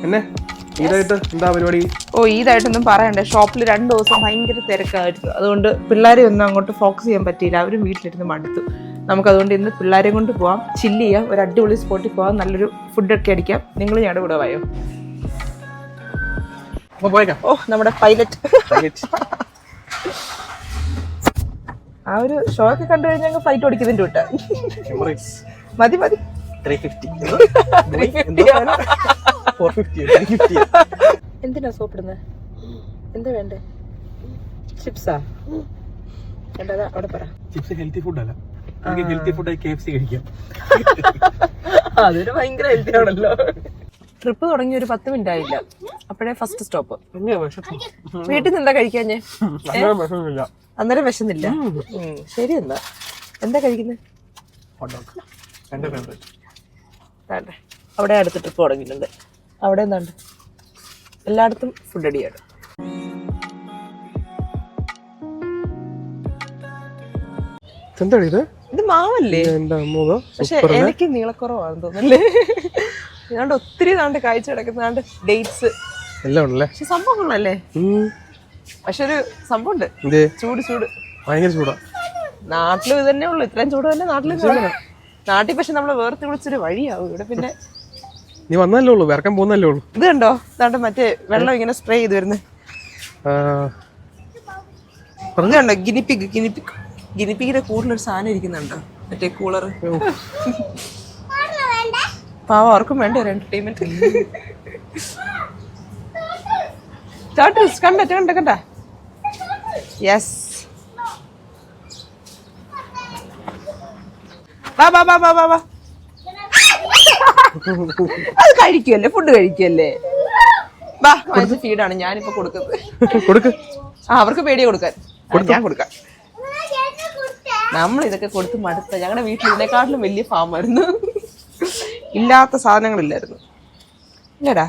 എന്നെ ഈദായിട്ട് എന്താ പരിപാടി? ഓ ഈദായിട്ടൊന്നും പറയണ്ടേ, ഷോപ്പിൽ 2 ദിവസം ഭയങ്കര തിരക്കായിരുന്നു. അതുകൊണ്ട് പിള്ളേരെ ഒന്നും അങ്ങോട്ട് ഫോക്കസ് ചെയ്യാൻ പറ്റിയില്ല. അവരും വീട്ടിലിരുന്ന് മടുത്തു. നമുക്കതുകൊണ്ട് ഇന്ന് പിള്ളേരെ കൊണ്ട് പോവാം, ചില്ല് ചെയ്യാം, ഒരു അടിപൊളി സ്പോട്ടിൽ പോവാം, നല്ലൊരു ഫുഡൊക്കെ അടിക്കാം. നിങ്ങൾ ഞങ്ങളുടെ കൂടെ വായോ. ഓ നമ്മുടെ പൈലറ്റ് ആ ഒരു ഷോ ഒക്കെ കണ്ടു കഴിഞ്ഞാൽ ഞങ്ങൾ ഫ്ലൈറ്റ് ഓടിക്കുന്നതിൻ്റെ വിട്ട മതി മതി. 350 എന്തിനാ സോപ്പിടുന്നത്? എന്താ വേണ്ടേ? ചിപ്സാ വേണ്ടതാ? അവിടെ പറ. ചിപ്സ് ഹെൽത്തി ഫുഡ് അല്ല, ഹെൽത്തി ഫുഡായി KFC കഴിക്കാം. അതൊരു ഭയങ്കര ഹെൽത്തി ആണല്ലോ. ട്രിപ്പ് തുടങ്ങി ഒരു 10 മിനിറ്റ് ആയില്ല, അപ്പോഴേ ഫസ്റ്റ് സ്റ്റോപ്പ്. വീട്ടിൽ നിന്ന് എന്താ കഴിക്കാഞ്ഞേ? അന്നേരം വിശന്നില്ല. ശരി, എന്താ കഴിക്കുന്നത്? അവിടെ അടുത്ത ട്രിപ്പ് തുടങ്ങിയിട്ടുണ്ട്. അവിടെ എന്താണ്ട് എല്ലായിടത്തും ഫുഡ് അടിയാണ്. ഇത് മാവല്ലേ? പക്ഷെ എനിക്ക് നീളക്കുറവാണെന്ന് തോന്നല്ലേ. ഞാണ്ട് ഒത്തിരി നാണ്ട് കാഴ്ച കിടക്കുന്നാണ്ട് ഡേറ്റ്സ് എല്ലാം ഉണ്ടല്ലേ. പക്ഷെ സംഭവം കൊള്ളല്ലേ. പക്ഷെ ഒരു സംഭവം ഉണ്ട്, ചൂട് ഭയങ്കര ചൂടാ. നാട്ടിലും ഇത് തന്നെ ഉള്ളു, ഇത്രയും ചൂട് തന്നെ നാട്ടിലും. നാട്ടിൽ പക്ഷെ നമ്മളെ വേർത്ത് വിളിച്ചൊരു വഴിയാവും. ഇവിടെ പിന്നെ നീ വന്നല്ലേ ഉള്ളൂ, വേർക്കാൻ പോകുന്നല്ലേ ഉള്ളൂ. ഇത് കണ്ടോ, ഇതാണ്ട് മറ്റേ വെള്ളം ഇങ്ങനെ സ്പ്രേ ചെയ്ത് വരുന്നത്. പറഞ്ഞുണ്ടോ ഗിനിപ്പിക്കിന്റെ കൂടുതലൊരു സാധനം ഇരിക്കുന്നുണ്ടോ, മറ്റേ കൂളർ. പാവം, അവർക്കും വേണ്ട ഒരു എന്റർടൈൻമെന്റ്. കണ്ട യെസ്. അത് കഴിക്കുമല്ലേ, ഫുഡ് കഴിക്കുമല്ലേ. വാ, ഫീഡാണ് ഞാനിപ്പോ കൊടുക്കുന്നത്. അവർക്ക് പേടിയെ കൊടുക്കാൻ, ഞാൻ കൊടുക്കാം. നമ്മൾ ഇതൊക്കെ കൊടുത്ത് മടുത്ത. ഞങ്ങളുടെ വീട്ടിൽ ഇതിനെക്കാട്ടിലും വലിയ ഫാമായിരുന്നു, ഇല്ലാത്ത സാധനങ്ങളില്ലായിരുന്നു. ഇല്ലടാ,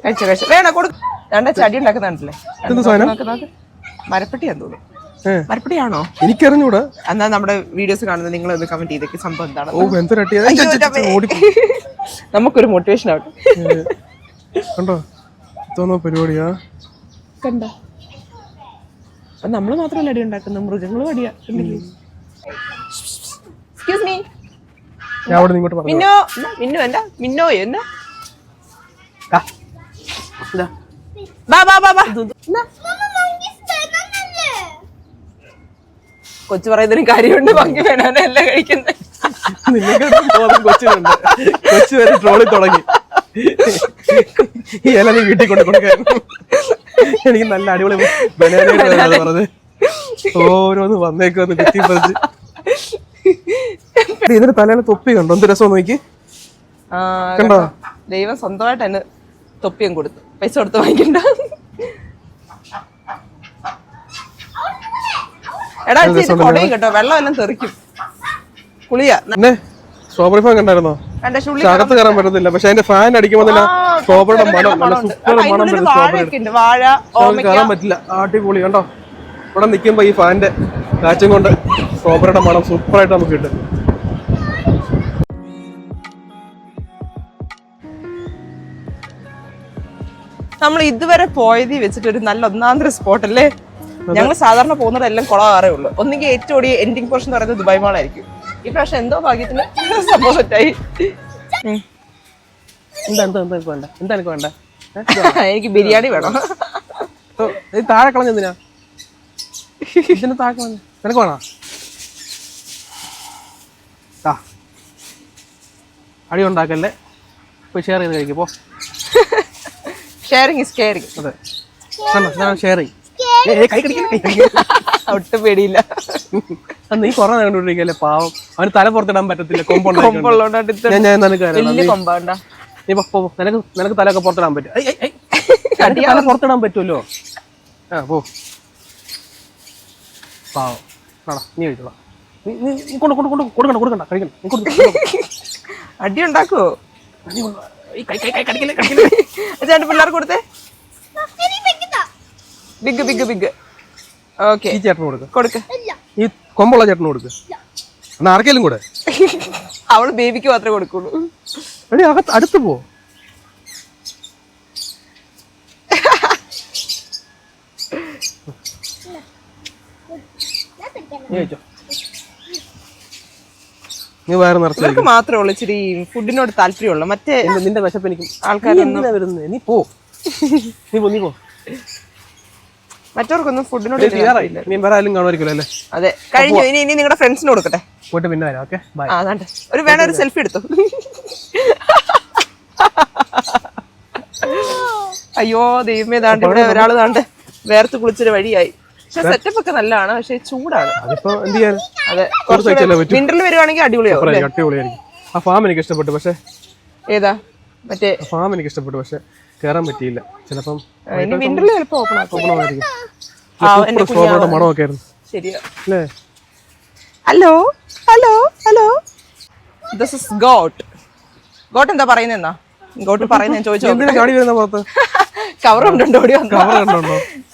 കഴിച്ച വേണ കൊടുക്ക. രണ്ട ചടി ഉണ്ടാക്കുന്നുണ്ടല്ലേ, മരപ്പെട്ടിയാന്ന് തോന്നുന്നു. മരപ്പെട്ടിയാണോ എനിക്കറിഞ്ഞൂടാ. എന്നാ നമ്മുടെ വീഡിയോസ് കാണുന്നത് നിങ്ങൾ ഒന്ന് കമന്റ് ചെയ്തേക്ക് സംഭവം എന്താണ്. നമുക്കൊരു മോട്ടിവേഷൻ ആവട്ടെ. കണ്ടോ പരിപാടിയാ കണ്ട. അപ്പൊ നമ്മള് മാത്രമല്ല അടി ഉണ്ടാക്കുന്നത്, മൃഗങ്ങളും അടിയാ. എക്സ്ക്യൂസ് മീ, മിന്നോ മിന്നു എന്താ മിന്നോ എന്താ? കൊച്ചു പറയുന്നതിന് കാര്യമുണ്ട്, ഭംഗി വേണമല്ല കഴിക്കുന്നത്. കൊച്ചു വരെ ട്രോളി തുടങ്ങി. ഈ ഇല നീ വീട്ടിൽ കൊണ്ട് കൊടുക്കാൻ. എനിക്ക് നല്ല അടിപൊളി ബനാന പറഞ്ഞത് ഓരോന്ന് വന്നേക്കൊന്ന് കുത്തിപ്പറിച്ച്. ഇതിന്റെ തലയിൽ തൊപ്പി കണ്ടോ, എന്ത് രസം നോക്കി. കണ്ടോ, ദൈവം സ്വന്തമായിട്ട് തന്നെ തൊപ്പിയും കൊടുത്തു, പൈസ കൊടുത്ത് വാങ്ങിക്കണ്ട. എടാ കൊടയും കേട്ടോ, വെള്ളം എല്ലാം തെറിക്കും. കുളിയാ. സ്ട്രോബെറി ഫാൻ കണ്ടായിരുന്നോ? അകത്ത് കയറാൻ പറ്റത്തില്ല, പക്ഷെ അതിന്റെ ഫാൻ അടിക്കുമ്പോ തന്നെ സ്ട്രോബെറിയുടെ മണം, നല്ല സൂപ്പർ മണം വരും. കയറാൻ പറ്റില്ല, അടിപൊളി. കണ്ടോ, ഇവിടെ നിൽക്കുമ്പോ ഈ ഫാനിന്റെ കാറ്റും കൊണ്ട് സ്ട്രോബെറിയുടെ മണം സൂപ്പറായിട്ട് നമുക്ക് കിട്ടും. നമ്മൾ ഇതുവരെ പോയതി വെച്ചിട്ട് ഒരു നല്ല ഒന്നാന്തര സ്പോട്ട് അല്ലേ. ഞങ്ങൾ സാധാരണ പോകുന്നതെല്ലാം കുളമാറേ ഉള്ളൂ. ഒന്നെങ്കിൽ ഏറ്റവും കൂടിയ എൻഡിങ് പോർഷൻ എന്ന് പറയുന്നത് ദുബായ് മാളായിരിക്കും. ഈ പ്രാവശ്യം എന്തോ ഭാഗ്യത്തിന് സംഭവം സെറ്റായി. എനിക്ക് ബിരിയാണി വേണം. താഴെ കളഞ്ഞെന്തിനാ? താഴെ കളഞ്ഞ നിനക്ക് വേണോ? അടി ഉണ്ടാക്കല്ലേ, പോയി ഷെയർ ചെയ്ത് കഴിക്കും. പോ, ഷെയറിങ് ഇസ് കെയറിങ്. അതെ, ഷെയറിങ്. ഒട്ടും പേടിയില്ല. നീ കൊറേ കണ്ടുകൊണ്ടിരിക്കല്ലേ, പാവം. അവന് തല പുറത്തിടാൻ പറ്റത്തില്ല, കൊമ്പുള്ള. നിനക്ക് തലയൊക്കെ പുറത്തിടാൻ പറ്റും. തല പുറത്തിടാൻ പറ്റുമല്ലോ. പോ, പാവം. നീ കഴിച്ചോളാം. നീ കൊടുക്കണ്ട കഴിക്കണം. അടി ഉണ്ടാക്കുവോ? ചേട്ടൻ പിള്ളേർക്ക് കൊടുത്തേ. ബിഗ് ഓക്കെ, ഈ ചേട്ടന് കൊടുക്ക. ഈ കൊമ്പുള്ള ചേട്ടന് കൊടുക്ക. എന്നാ ആർക്കെങ്കിലും കൂടെ. അവള് ബേബിക്ക് മാത്രമേ കൊടുക്കുള്ളൂ. അടുത്ത് പോ. നീ കഴിച്ചോ. നീ വയറ് നിറച്ച് ഇവർക്ക് മാത്രമേ ഉള്ളൂ ഇച്ചിരി ഫുഡിനോട് താല്പര്യമുള്ളൂ. മറ്റേ നിന്റെ വിശപ്പ് എനിക്ക് ആൾക്കാരൊന്നും വരുന്നത്. നീ പോ. മറ്റവർക്കൊന്നും ഫുഡിനോട് നീ വേറെ ആരും കാണുമായിരിക്കുമല്ലോ അല്ലേ? അതെ, കഴിഞ്ഞു. ഇനി നിങ്ങളുടെ ഫ്രണ്ട്സിന് കൊടുക്കട്ടെ. പോയിട്ട് പിന്നെ വരാം. Okay bye. അതാണ്ട് വേണ ഒരു സെൽഫി എടുത്തു. അയ്യോ ദൈവമേ, ദാണ്ട് ഇവിടെ ഒരാള് ദാണ്ട് വേർത്ത് കുളിച്ചൊരു വഴിയായി. പക്ഷെ സെറ്റപ്പ് ഒക്കെ നല്ലതാണ്, പക്ഷെ ചൂടാണ്. അതെ, വിന്ററിൽ വരുവാണെങ്കിൽ അടിപൊളിയാവും. ആ ഫാം എനിക്ക് ഇഷ്ടപ്പെട്ടു. പക്ഷെ ഏതാ മറ്റേ ഫാം എനിക്ക് ഇഷ്ടപ്പെട്ടു, പക്ഷെ കേറാൻ പറ്റിയില്ല. ചിലപ്പം വിന്ററിൽ ചിലപ്പോ ഓപ്പൺ ആയിരിക്കും. മണമൊക്കെ ആയിരുന്നു. ശരിയാ അല്ലേ? Hello hello hello, this is got. Got എന്താ പറയുന്നെന്നാ? ഗോട്ട് പറയുന്ന ചോദിച്ചോ. കവറുണ്ടോ? ഓടി വന്നോ?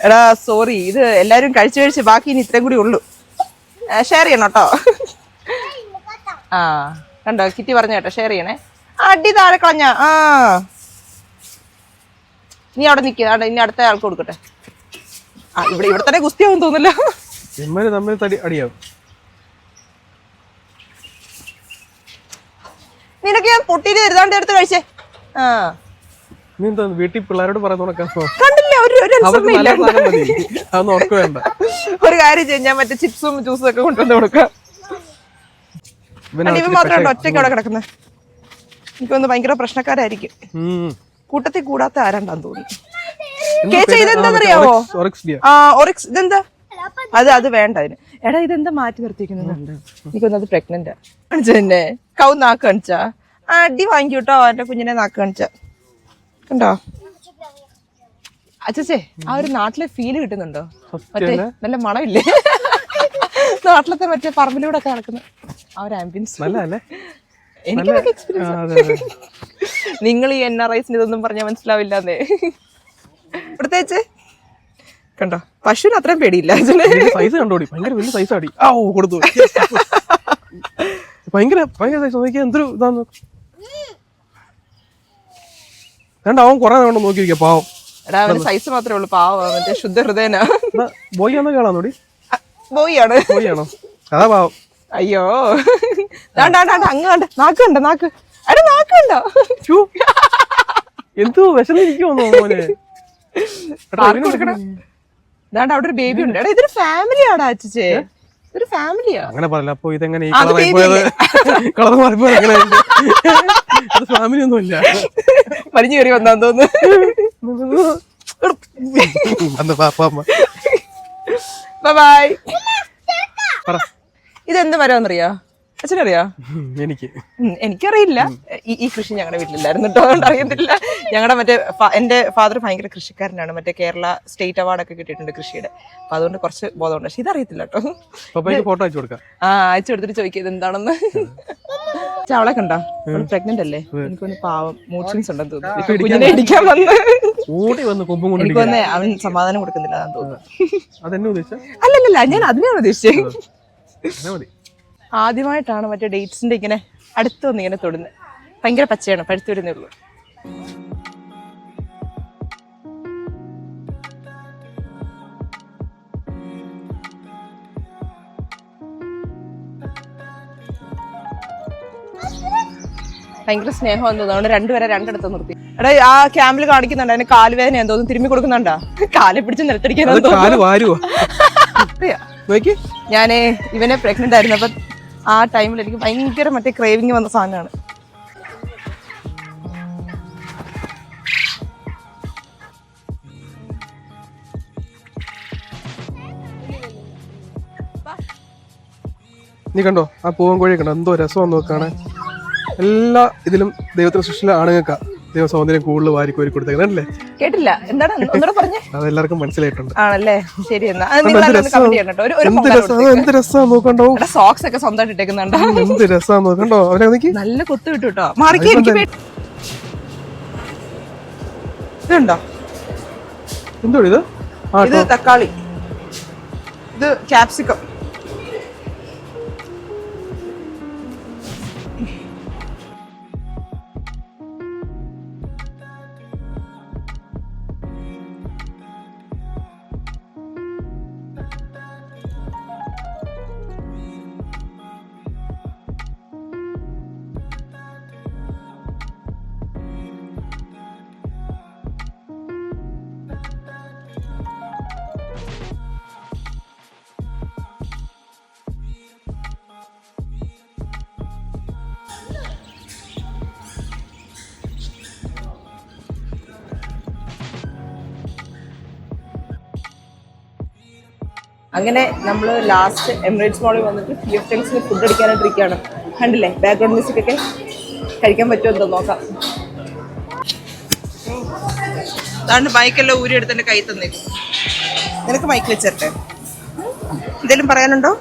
എടാ സോറി, ഇത് എല്ലാരും കഴിച്ച് ബാക്കി ഇനി ഇത്രയും കൂടി ഉള്ളു. ഷെയർ ചെയ്യണം കേട്ടോ. ആ കണ്ടോ, കിറ്റി പറഞ്ഞ കേട്ടോ, ഷെയർ ചെയ്യണേ. അടി താഴെ കളഞ്ഞ. ആ നീ അവിടെ നിൽക്കുക, ഇനി അടുത്ത ആൾക്ക് കൊടുക്കട്ടെ. ആ ഇവിടെ തന്നെ ഗുസ്തിയാവും തോന്നില്ല. നിനക്ക് ഞാൻ പൊട്ടിയിട്ട് തരുതാണ്ട് എടുത്ത് കഴിച്ചേ. ആ വീട്ടിൽ പിള്ളേരോട് കണ്ടില്ല, ഒരു കാര്യം ചെയ്യാം, ഞാൻ മറ്റേ ചിപ്സും ജ്യൂസും ഒക്കെ കൊണ്ടുവന്ന് കൊടുക്കാം. ഇവ മാത്രമേ ഒറ്റയ്ക്ക് അവിടെ കിടക്കുന്നത്. എനിക്കൊന്ന് ഭയങ്കര പ്രശ്നക്കാരായിരിക്കും. കൂട്ടത്തിൽ കൂടാത്ത ആരാണ്ടാന്ന് തോന്നുന്നു. ഇതെന്താന്നറിയാവോ? ഒറിക്സ്. ഇതെന്താ? അത് വേണ്ട അതിന്. എടാ ഇതെന്താ മാറ്റി നിർത്തിക്കുന്നത്? എനിക്കൊന്നും അത് പ്രഗ്നന്റ് കാണിച്ച തന്നെ. കൗ നാക്ക് കാണിച്ചാ അടി വാങ്ങിക്കൂട്ടോ. എന്റെ കുഞ്ഞിനെ നാക്ക് കാണിച്ച കണ്ടോ? അച്ഛേ, ആ ഒരു നാട്ടിലെ ഫീല് കിട്ടുന്നുണ്ടോ? മറ്റേ നല്ല മണമില്ലേ നാട്ടിലത്തെ മറ്റേ പറമ്പിലൂടെ ഒക്കെ നടക്കുന്ന ആ ഒരു ആംബിയൻസ്. എനിക്കൊക്കെ എക്സ്പീരിയൻസ്. നിങ്ങൾ ഈ NRIസിന് ഇതൊന്നും പറഞ്ഞാൽ മനസ്സിലാവില്ലാന്നേ. പ്രത്യേകിച്ച് കണ്ടോ, പശുവിന് അത്രയും പേടിയില്ല. സൈസ് കണ്ടോടി, ഭയങ്കര വലിയ സൈസ് ആടി. കൊടുത്തു ഭയങ്കര സൈസ് നോക്കിയാ എന്തൊരു ഇതാന്ന്. അവൻ കുറെ കൊണ്ട് നോക്കിയിരിക്ക പാവം. എടാ അവന് സൈസ് മാത്രമേ ഉള്ളൂ, പാവം. മറ്റേ ശുദ്ധ ഹൃദയനാ. ബോയ് ആണോ കേളാന്നോടി? ബോയിയാണ്. അതാ പാവം. അയ്യോ അങ്ങ് കണ്ട നാക്ക് കണ്ട നാക്ക്. എടാ നാക്ക് കണ്ടോ? എന്തോ വിശന്നിരിക്കുമോ മോനെ. ദാണ്ട് അവിടെ ഒരു ബേബി ഉണ്ട്. എടാ ഇതൊരു ഫാമിലി ആടാ അച്ഛേ, ഇതൊരു ഫാമിലിയാ. അങ്ങനെ പറയല. അപ്പൊ ഇതെങ്ങനെ കളർ മാറിപ്പോയത്? എങ്ങനെ ഫാമിലി ഒന്നും ഇല്ല, മരിഞ്ഞു കയറി വന്നാന്ന് തോന്നുന്നു. ബൈ. ഇതെന്ത് മരമെന്നറിയാ അച്ഛനറിയാ? എനിക്കറിയില്ല. ഈ കൃഷി ഞങ്ങളുടെ വീട്ടിലില്ലായിരുന്നു കേട്ടോ, അതുകൊണ്ട് അറിയത്തില്ല. ഞങ്ങളുടെ മറ്റേ എന്റെ ഫാദർ ഭയങ്കര കൃഷിക്കാരനാണ്. മറ്റേ കേരള സ്റ്റേറ്റ് അവാർഡൊക്കെ കിട്ടിയിട്ടുണ്ട് കൃഷിയുടെ. അപ്പൊ അതുകൊണ്ട് കുറച്ച് ബോധമുണ്ട്. പക്ഷെ ഇതറിയത്തില്ല കേട്ടോ. ഫോട്ടോ അയച്ചു കൊടുക്കാം. അയച്ചു കൊടുത്തിട്ട് ചോദിക്കുക ഇത് എന്താണെന്ന്. അവളെ കണ്ടോ? പ്രഗ്നന്റ് അല്ലേ? എനിക്കൊന്ന് പാവം മൂഡ്സിൻസ് ഉണ്ടെന്ന് തോന്നുന്നു. കുഞ്ഞിനെ ഇടിക്കാൻ എനിക്കൊന്ന് അവൻ സമാധാനം കൊടുക്കുന്നില്ല അതാന്ന് തോന്നുന്നു. അല്ലല്ല, ഞാൻ അതിനെയാണ് ഉദ്ദേശിച്ചത്. ആദ്യമായിട്ടാണ് മറ്റേ ഡേറ്റ്സിന്റെ ഇങ്ങനെ അടുത്ത് വന്ന് ഇങ്ങനെ തൊടുന്നത്. ഭയങ്കര പച്ചയാണ്, പഴുത്തു വരുന്നേ ഉള്ളൂ. ഭയങ്കര സ്നേഹമാണെന്ന് തോന്നുന്നു. അതുകൊണ്ട് രണ്ടുപേരെ രണ്ടിടത്ത് നിർത്തി. എടാ ആ ക്യാമ്പിൽ കാണിക്കുന്നുണ്ട് അതിന് കാലുവേദന എന്തോന്നും തിരുമ്മി കൊടുക്കുന്നുണ്ടാ? കാലെ പിടിച്ച് നിലത്തടിക്കാൻ. ഞാനേ ഇവനെ പ്രഗ്നന്റ് ആയിരുന്നു. അപ്പൊ ആ ടൈമിൽ എനിക്ക് ഭയങ്കര മറ്റേ ക്രേവിങ് വന്ന സാധനമാണ്. നീ കണ്ടോ ആ പൂവൻ കോഴിയെ കണ്ടോ? എന്തോ രസമാണെന്ന് നോക്കാണ്. എല്ലാ ഇതിലും ദൈവത്തിന്റെ സൃഷ്ടിയിലെ ആണുങ്ങൾക്കാ ദൈവ സൗന്ദര്യം കൂടുതൽ വാരിക്കോരി കൊടുത്തേക്കണല്ലേ? കേട്ടില്ല, എന്താണ് ഒന്നുകൂടെ പറഞ്ഞേ? അതെല്ലാവർക്കും മനസ്സിലായിട്ടുണ്ട്. ആണല്ലേ? ശരി എന്നാ എന്ത് രസാ നോക്കണ്ടോ. സോക്സ് ഒക്കെ സ്വന്തമായിട്ട് ഇട്ടേക്കുന്നുണ്ടോ? എന്ത് രസാ നോക്കണ്ടോ. അവനെ നല്ല കൊത്തു കിട്ടും കേട്ടോ. മാറിക്കോ. ഇതുണ്ടോ? എന്തോ ഇത്? ഇത് തക്കാളി, ഇത് ക്യാപ്സിക്കം. അങ്ങനെ നമ്മൾ ലാസ്റ്റ് എമിറേറ്റ്സ് മോളിൽ വന്നിട്ട് TF ഫുഡ് അടിക്കാനായിട്ടിരിക്കുകയാണ്. കണ്ടില്ലേ ബാക്ക്ഗ്രൗണ്ട് മ്യൂസിക് ഒക്കെ കഴിക്കാൻ പറ്റുമോ എന്തോ നോക്കാം. അതാണ് മൈക്കെല്ലാം ഊരി എടുത്ത് എൻ്റെ കൈ തന്നേക്കും. നിനക്ക് മൈക്ക് വെച്ചിട്ടെ എന്തെങ്കിലും പറയാനുണ്ടോ?